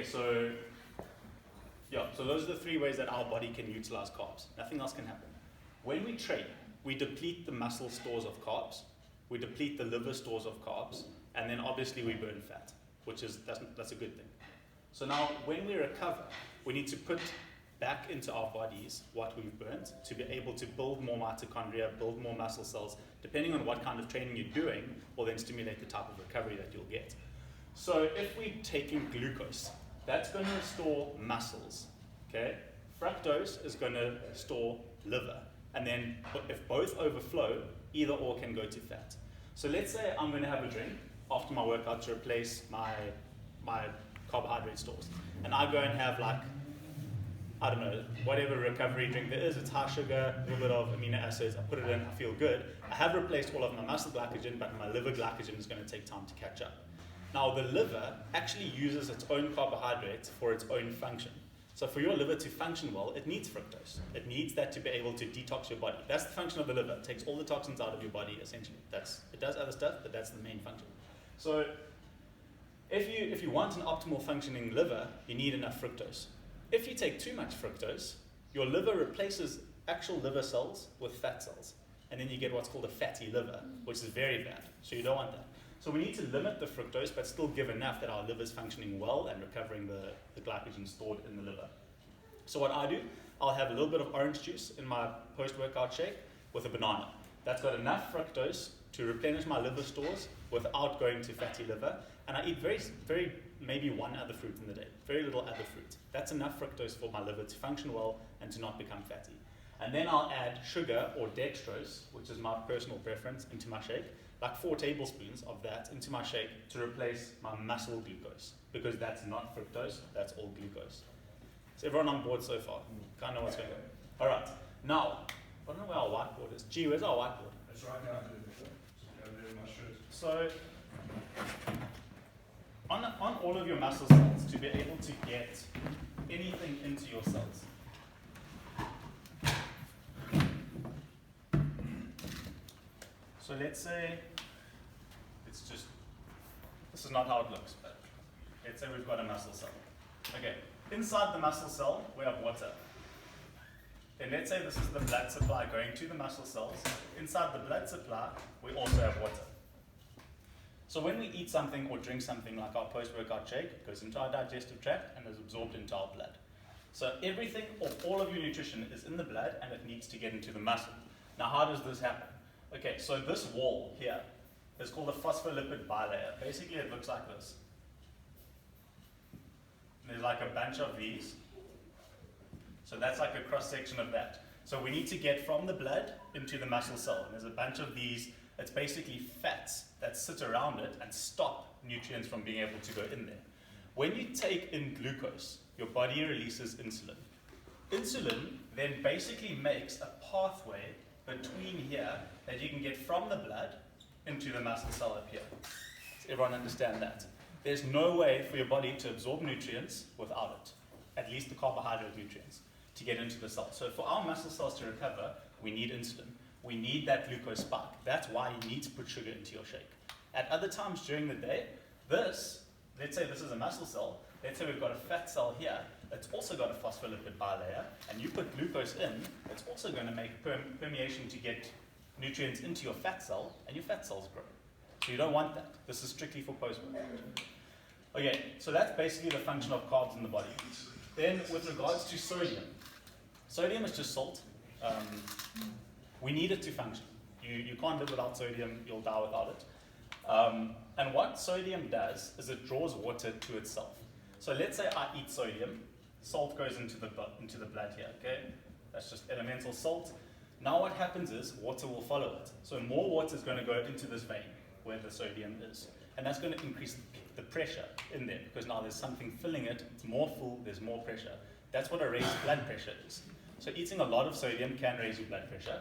so those are the three ways that our body can utilize carbs. Nothing else can happen. When we train, we deplete the muscle stores of carbs, we deplete the liver stores of carbs, and then obviously we burn fat, which is that's a good thing. So now when we recover, we need to put back into our bodies what we've burnt to be able to build more mitochondria, build more muscle cells. Depending on what kind of training you're doing, will then stimulate the type of recovery that you'll get. So if we're taking glucose, that's going to restore muscles, okay? Fructose is going to store liver. And then if both overflow, either or can go to fat. So let's say I'm going to have a drink after my workout to replace my carbohydrate stores. And I go and have like, I don't know, whatever recovery drink there is, it's high sugar, a little bit of amino acids, I put it in, I feel good. I have replaced all of my muscle glycogen, but my liver glycogen is going to take time to catch up. Now the liver actually uses its own carbohydrates for its own function. So for your liver to function well, it needs fructose. It needs that to be able to detox your body. That's the function of the liver. It takes all the toxins out of your body, essentially. It does other stuff, but that's the main function. So if you want an optimal functioning liver, you need enough fructose. If you take too much fructose, your liver replaces actual liver cells with fat cells. And then you get what's called a fatty liver, which is very bad. So you don't want that. So we need to limit the fructose, but still give enough that our liver is functioning well and recovering the glycogen stored in the liver. So what I do, I'll have a little bit of orange juice in my post-workout shake with a banana. That's got enough fructose to replenish my liver stores without going to fatty liver. And I eat very maybe one other fruit in the day, very little other fruit. That's enough fructose for my liver to function well and to not become fatty. And then I'll add sugar or dextrose, which is my personal preference, into my shake, like 4 tablespoons of that into my shake to replace my muscle glucose, because that's not fructose, that's all glucose. Is everyone on board so far? Kind of know what's going on. All right, now, I don't know where our whiteboard is. Gee, where's our whiteboard? It's right now, in my shirt. So, on all of your muscle cells, to be able to get anything into your cells, so let's say, this is not how it looks, but let's say we've got a muscle cell. Okay, inside the muscle cell, we have water. And let's say this is the blood supply going to the muscle cells. Inside the blood supply, we also have water. So when we eat something or drink something like our post-workout shake, it goes into our digestive tract and is absorbed into our blood. So everything or all of your nutrition is in the blood and it needs to get into the muscle. Now how does this happen? Okay, so this wall here is called a phospholipid bilayer. Basically it looks like this. There's like a bunch of these. So that's like a cross-section of that. So we need to get from the blood into the muscle cell. And there's a bunch of these, it's basically fats that sit around it and stop nutrients from being able to go in there. When you take in glucose, your body releases insulin. Insulin then basically makes a pathway between here that you can get from the blood into the muscle cell up here. Does everyone understand that? There's no way for your body to absorb nutrients without it, at least the carbohydrate nutrients, to get into the cell. So for our muscle cells to recover, we need insulin. We need that glucose spike. That's why you need to put sugar into your shake. At other times during the day, let's say this is a muscle cell, let's say we've got a fat cell here, that's also got a phospholipid bilayer, and you put glucose in, it's also going to make permeation to get nutrients into your fat cell, and your fat cells grow. So you don't want that. This is strictly for post-workout. Okay, so that's basically the function of carbs in the body. Then with regards to sodium, sodium is just salt. We need it to function. You can't live without sodium, you'll die without it. And what sodium does is it draws water to itself. So let's say I eat sodium, salt goes into the blood here, okay? That's just elemental salt. Now what happens is water will follow it. So more water is going to go into this vein where the sodium is. And that's going to increase the pressure in there because now there's something filling it, it's more full, there's more pressure. That's what a raised blood pressure is. So eating a lot of sodium can raise your blood pressure,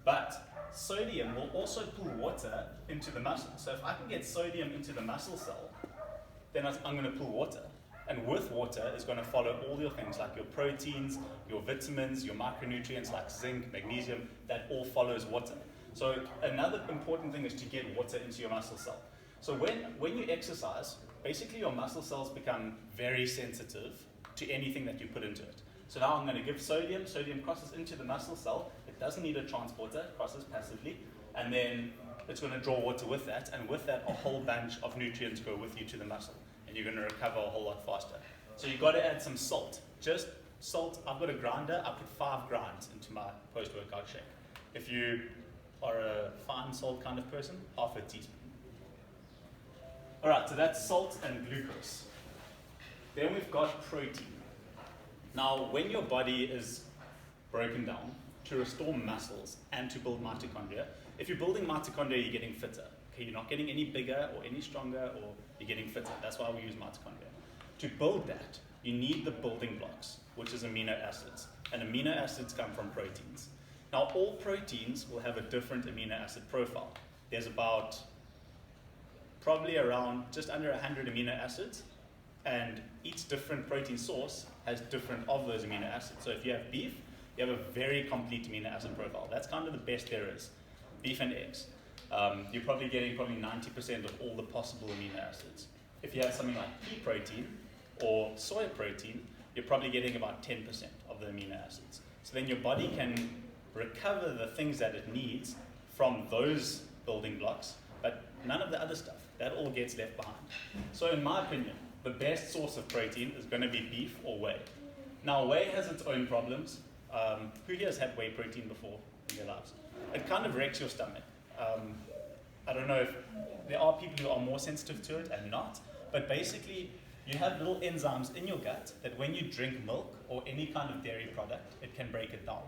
but sodium will also pull water into the muscle. So if I can get sodium into the muscle cell, then I'm going to pull water. And with water is going to follow all your things like your proteins, your vitamins, your micronutrients like zinc, magnesium, that all follows water. So another important thing is to get water into your muscle cell. So when you exercise, basically your muscle cells become very sensitive to anything that you put into it. So now I'm going to give sodium. Sodium crosses into the muscle cell. It doesn't need a transporter. It crosses passively. And then it's going to draw water with that. And with that, a whole bunch of nutrients go with you to the muscle. And you're going to recover a whole lot faster. So you've got to add some salt. Just salt. I've got a grinder. I put 5 grinds into my post-workout shake. If you are a fine salt kind of person, half a teaspoon. All right, so that's salt and glucose. Then we've got protein. Now, when your body is broken down to restore muscles and to build mitochondria, if you're building mitochondria, you're getting fitter. Okay, you're not getting any bigger or any stronger, or you're getting fitter. That's why we use mitochondria. To build that, you need the building blocks, which is amino acids. And amino acids come from proteins. Now, all proteins will have a different amino acid profile. There's about probably around just under 100 amino acids, and each different protein source has different of those amino acids. So if you have beef, you have a very complete amino acid profile. That's kind of the best there is. Beef and eggs. You're probably getting 90% of all the possible amino acids. If you have something like pea protein or soy protein, you're probably getting about 10% of the amino acids. So then your body can recover the things that it needs from those building blocks, but none of the other stuff. That all gets left behind. So in my opinion, the best source of protein is going to be beef or whey. Now, whey has its own problems. Who here has had whey protein before in their lives? It kind of wrecks your stomach. I don't know if there are people who are more sensitive to it and not, but basically you have little enzymes in your gut that when you drink milk or any kind of dairy product, it can break it down.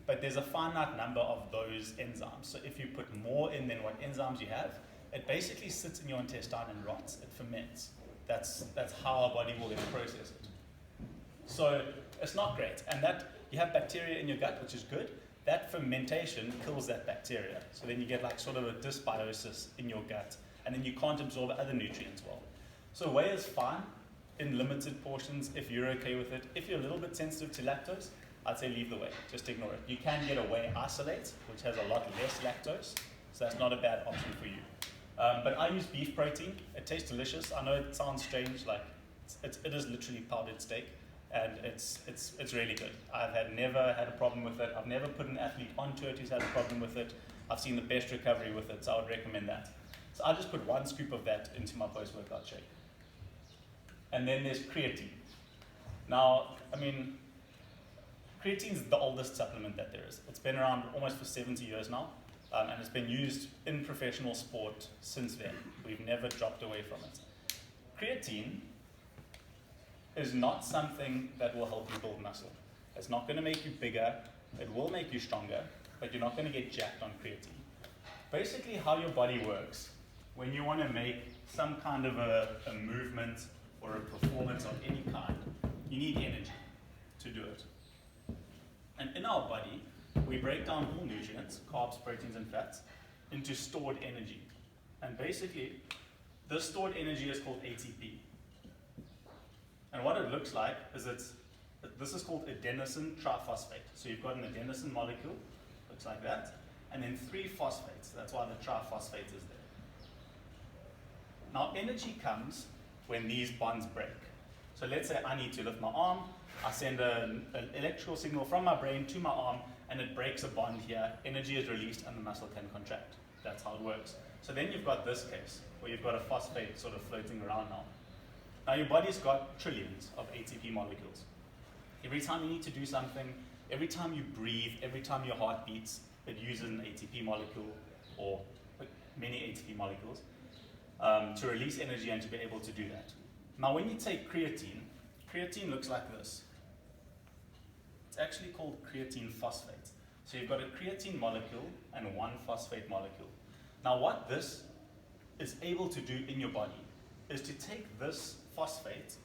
But there's a finite number of those enzymes. So if you put more in than what enzymes you have, it basically sits in your intestine and rots. It ferments. That's how our body will then process it. So it's not great. And that you have bacteria in your gut, which is good. That fermentation kills that bacteria. So then you get like sort of a dysbiosis in your gut, and then you can't absorb other nutrients well. So whey is fine in limited portions if you're okay with it. If you're a little bit sensitive to lactose, I'd say leave the whey. Just ignore it. You can get a whey isolate, which has a lot less lactose, so that's not a bad option for you. But I use beef protein. It tastes delicious. I know it sounds strange, like it is literally powdered steak, and it's really good. Never had a problem with it. I've never put an athlete onto it who's had a problem with it. I've seen the best recovery with it, so I would recommend that. So I just put 1 scoop of that into my post-workout shake. And then there's creatine. Now, I mean, creatine is the oldest supplement that there is. It's been around almost for 70 years now. And it's been used in professional sport since then. We've never dropped away from it. Creatine is not something that will help you build muscle. It's not going to make you bigger. It will make you stronger, but you're not going to get jacked on creatine. Basically, how your body works, when you want to make some kind of a movement or a performance of any kind, you need energy to do it. And in our body, we break down all nutrients, carbs, proteins, and fats, into stored energy. And basically, this stored energy is called ATP. And what it looks like is this is called adenosine triphosphate. So you've got an adenosine molecule, looks like that, and then 3 phosphates. That's why the triphosphate is there. Now, energy comes when these bonds break. So let's say I need to lift my arm. I send an electrical signal from my brain to my arm, and it breaks a bond here. Energy is released, and the muscle can contract. That's how it works. So then you've got this case, where you've got a phosphate sort of floating around now. Now your body's got trillions of ATP molecules. Every time you need to do something, every time you breathe, every time your heart beats, it uses an ATP molecule, or many ATP molecules, to release energy and to be able to do that. Now when you take creatine, creatine looks like this. It's actually called creatine phosphate. So you've got a creatine molecule and 1 phosphate molecule. Now what this is able to do in your body is to take this phosphate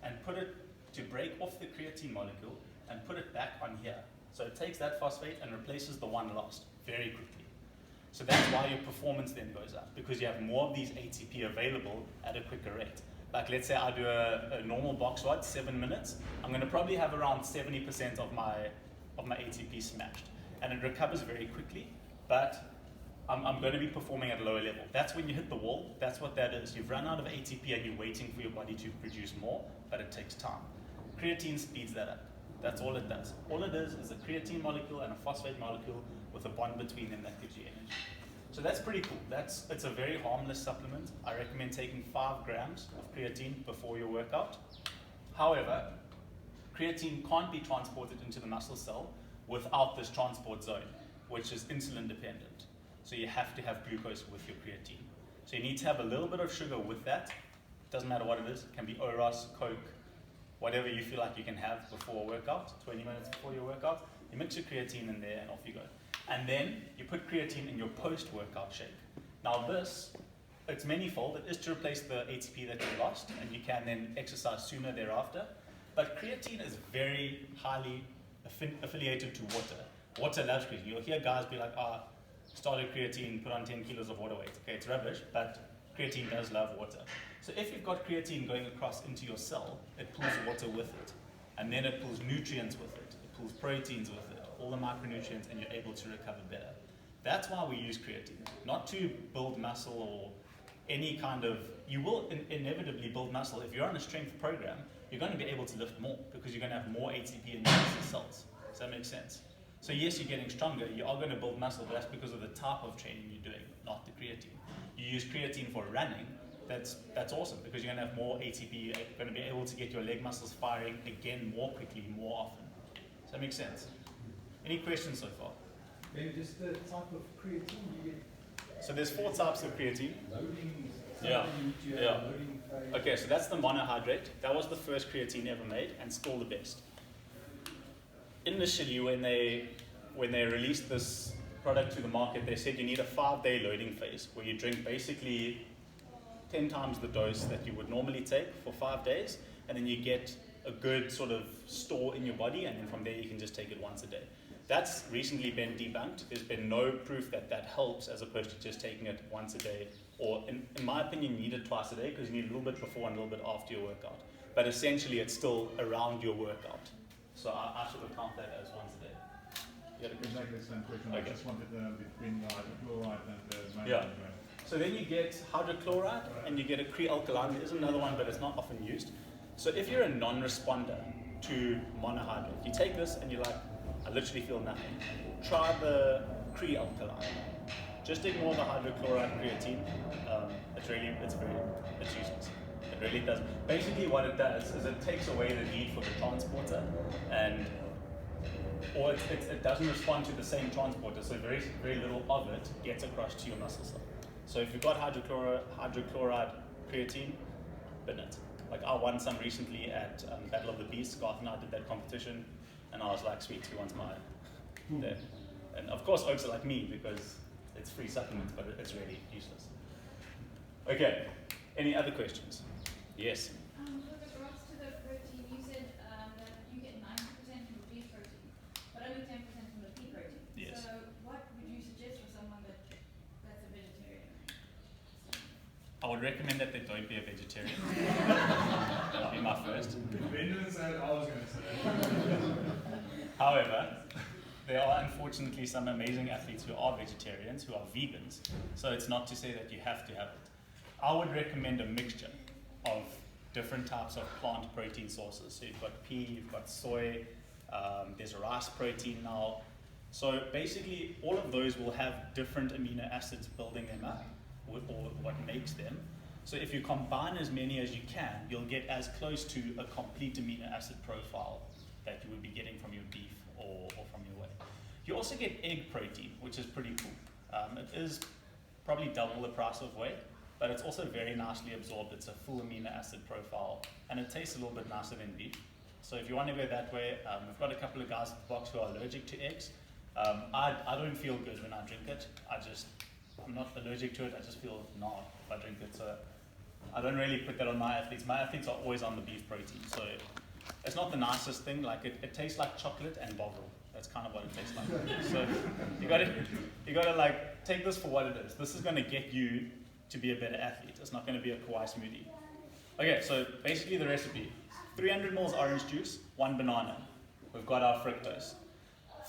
and put it, to break off the creatine molecule and put it back on here. So it takes that phosphate and replaces the one lost very quickly. So that's why your performance then goes up, because you have more of these ATP available at a quicker rate. Like let's say I do a normal box squat, 7 minutes, I'm going to probably have around 70% of my ATP smashed. And it recovers very quickly, but I'm going to be performing at a lower level. That's when you hit the wall. That's what that is. You've run out of ATP and you're waiting for your body to produce more, but it takes time. Creatine speeds that up. That's all it does. All it is a creatine molecule and a phosphate molecule with a bond between them that gives you energy. So that's pretty cool. It's a very harmless supplement. I recommend taking 5 grams of creatine before your workout. However, creatine can't be transported into the muscle cell without this transport zone, which is insulin dependent. So you have to have glucose with your creatine. So you need to have a little bit of sugar with that. Doesn't matter what it is. It can be Oros, Coke, whatever you feel like you can have before a workout, 20 minutes before your workout. You mix your creatine in there and off you go. And then you put creatine in your post-workout shake. Now this, it's manifold. It is to replace the ATP that you lost, and you can then exercise sooner thereafter. But creatine is very highly affiliated to water. Water loves creatine. You'll hear guys be like, started creatine, put on 10 kilos of water weight. Okay, it's rubbish, but creatine does love water. So if you've got creatine going across into your cell, it pulls water with it. And then it pulls nutrients with it. It pulls proteins with it, all the micronutrients, and you're able to recover better. That's why we use creatine. Not to build muscle or any kind of, you will inevitably build muscle. If you're on a strength program, you're going to be able to lift more because you're going to have more ATP in your muscle cells. Does that make sense? So yes, you're getting stronger. You are going to build muscle, but that's because of the type of training you're doing, not the creatine. You use creatine for running. That's awesome because you're going to have more ATP. You're going to be able to get your leg muscles firing again more quickly, more often. Does that make sense? Any questions so far? Maybe just the type of creatine you get. So there's 4 types of creatine. Loading. Yeah. Yeah. Loading phase. Okay, so that's the monohydrate. That was the first creatine ever made and still the best. Initially, when they released this product to the market, they said you need a 5-day loading phase where you drink basically 10 times the dose that you would normally take for 5 days, and then you get a good sort of store in your body, and then from there you can just take it once a day. That's recently been debunked. There's been no proof that that helps as opposed to just taking it once a day, or in my opinion, you need it twice a day because you need a little bit before and a little bit after your workout. But essentially, it's still around your workout. So I sort of count that as once a day. You had a question? Exactly the same question. Okay. I just wanted between the hydrochloride and the Yeah. monohydrate. So then you get hydrochloride and you get a Cre-alkaline. There's another one, but it's not often used. So if you're a non-responder to monohydrate, you take this and you're like, I literally feel nothing. Try the Cre-alkaline. Just ignore the hydrochloride creatine. It's useless. It really does. Basically what it does is it takes away the need for the transporter, or it doesn't respond to the same transporter, so very, very little of it gets across to your muscle cell. So if you've got hydrochloride creatine, bin it. Like I won some recently at Battle of the Beasts. Garth and I did that competition, and I was like, sweet, who wants mine? There. And of course, oaks are like me because it's free supplements, but it's really useless. Okay, any other questions? Yes. With regards to the protein, you said that you get 90% from the beef protein, but only 10% from the pea protein. Yes. So what would you suggest for someone that's a vegetarian? I would recommend that they don't be a vegetarian. That would be my first. Vendors said I was going to say. However, there are unfortunately some amazing athletes who are vegetarians, who are vegans. So it's not to say that you have to have it. I would recommend a mixture of different types of plant protein sources. So you've got pea, you've got soy, there's rice protein now. So basically all of those will have different amino acids building them up, or what makes them. So if you combine as many as you can, you'll get as close to a complete amino acid profile that you would be getting from your beef or from your whey. You also get egg protein, which is pretty cool. It is probably double the price of whey, but it's also very nicely absorbed. It's a full amino acid profile, and it tastes a little bit nicer than beef. So if you want to go that way, we've got a couple of guys at the box who are allergic to eggs. I don't feel good when I drink it. I'm not allergic to it, I just feel nah if I drink it. So I don't really put that on my athletes. My athletes are always on the beef protein. So it's not the nicest thing. Like it tastes like chocolate and Bovril. That's kind of what it tastes like. So you gotta like take this for what it is. This is gonna get you to be a better athlete. It's not gonna be a Kauai smoothie. Okay, so basically the recipe: 300 ml orange juice, 1 banana. We've got our fructose.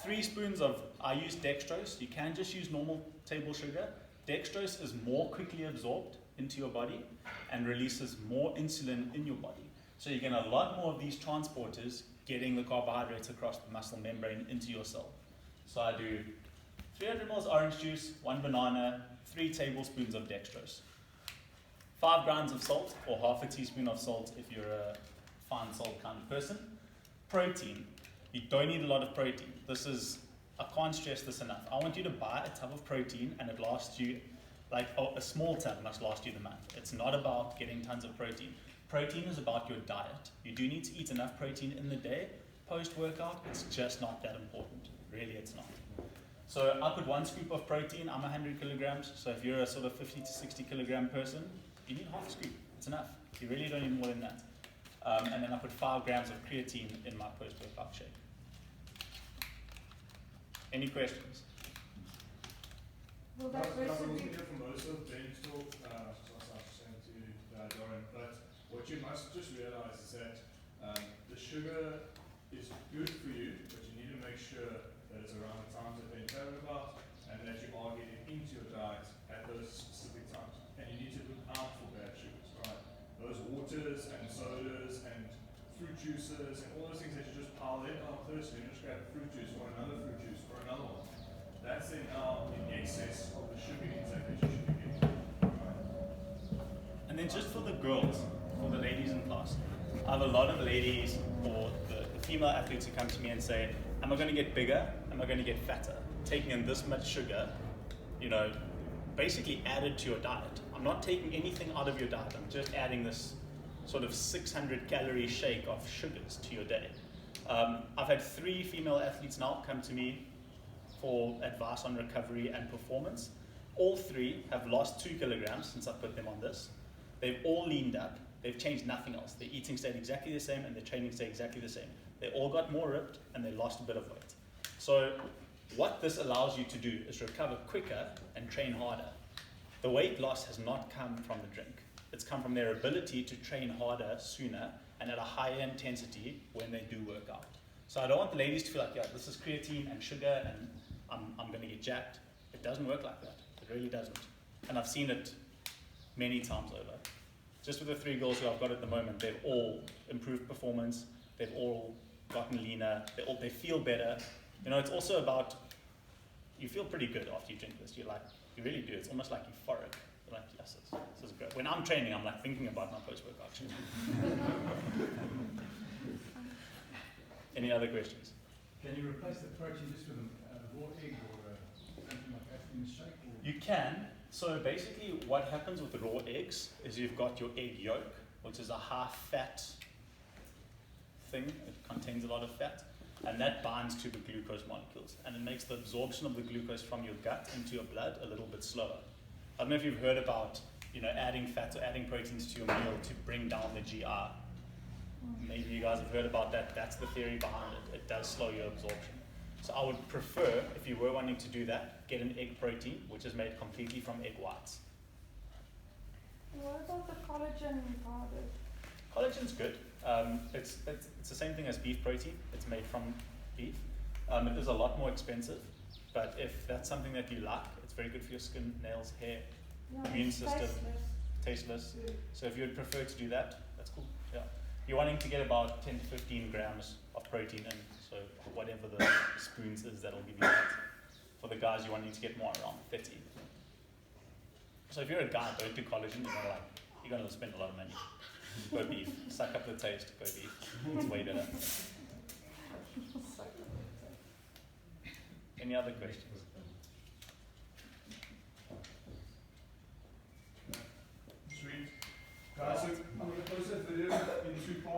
3 spoons of, I use dextrose. You can just use normal table sugar. Dextrose is more quickly absorbed into your body and releases more insulin in your body. So you get a lot more of these transporters getting the carbohydrates across the muscle membrane into your cell. So I do 300 ml orange juice, 1 banana, 3 tablespoons of dextrose, 5 grams of salt, or half a teaspoon of salt if you're a fine salt kind of person. Protein. You don't need a lot of protein. I can't stress this enough. I want you to buy a tub of protein and it lasts you, a small tub must last you the month. It's not about getting tons of protein. Protein is about your diet. You do need to eat enough protein in the day. Post-workout, it's just not that important. Really, it's not. So I put 1 scoop of protein. I'm 100 kilograms. So if you're a sort of 50 to 60 kilogram person, you need half a scoop. It's enough. You really don't need more than that. And then I put 5 grams of creatine in my post-workout shake. Any questions? Will that I was recipe? here for most of Ben's talk, so I was saying to Doran, but what you must just realize is that the sugar is good for you, but you need to make sure that it's around the times that Ben told about, and that you are getting into your diet at those specific times. And you need to look out for bad sugars, right? Those waters and sodas and fruit juices and all those things that you just pile in. Oh, thirsty, you just grab a fruit juice or another fruit juice or another one. That's then now in excess of the sugar intake that you should be getting. Right? And then just for the girls, for the ladies in class, I have a lot of ladies or the female athletes who come to me and say, am I going to get bigger? Am I going to get fatter? Taking in this much sugar, basically added to your diet. I'm not taking anything out of your diet. I'm just adding this sort of 600 calorie shake of sugars to your day. I've had 3 female athletes now come to me for advice on recovery and performance. All 3 have lost 2 kilograms since I put them on this. They've all leaned up. They've changed nothing else. Their eating stayed exactly the same and their training stayed exactly the same. They all got more ripped and they lost a bit of weight. So what this allows you to do is recover quicker and train harder. The weight loss has not come from the drink. It's come from their ability to train harder sooner and at a higher intensity when they do work out. So I don't want the ladies to feel like, yeah, this is creatine and sugar and I'm going to get jacked. It doesn't work like that. It really doesn't. And I've seen it many times over. Just with the 3 girls who I've got at the moment, they've all improved performance. They've all gotten leaner. They feel better. It's also about, you feel pretty good after you drink this. You really do. It's almost like euphoric. You're like, yes, this is great. When I'm training, I'm like thinking about my post-workout. Any other questions? Can you replace the protein just with a raw egg or something like that in the shake? Or? You can. So basically what happens with the raw eggs is you've got your egg yolk, which is a high-fat thing. It contains a lot of fat. And that binds to the glucose molecules. And it makes the absorption of the glucose from your gut into your blood a little bit slower. I don't know if you've heard about adding fats or adding proteins to your meal to bring down the GI. Maybe you guys have heard about that. That's the theory behind it. It does slow your absorption. So I would prefer, if you were wanting to do that, get an egg protein, which is made completely from egg whites. What about the collagen powder? Collagen's good. It's the same thing as beef protein. It's made from beef. It is a lot more expensive, but if that's something that you like, it's very good for your skin, nails, hair, immune system, tasteless. So if you would prefer to do that, that's cool. Yeah. You're wanting to get about 10 to 15 grams of protein in, so whatever the spoons is, that'll give you that. For the guys, you're wanting to get more, around 30. So if you're a guy, don't do collagen, you're gonna spend a lot of money. Go beef. Suck up the taste, go beef. It's way better. Any other questions? Sweet. Guys, so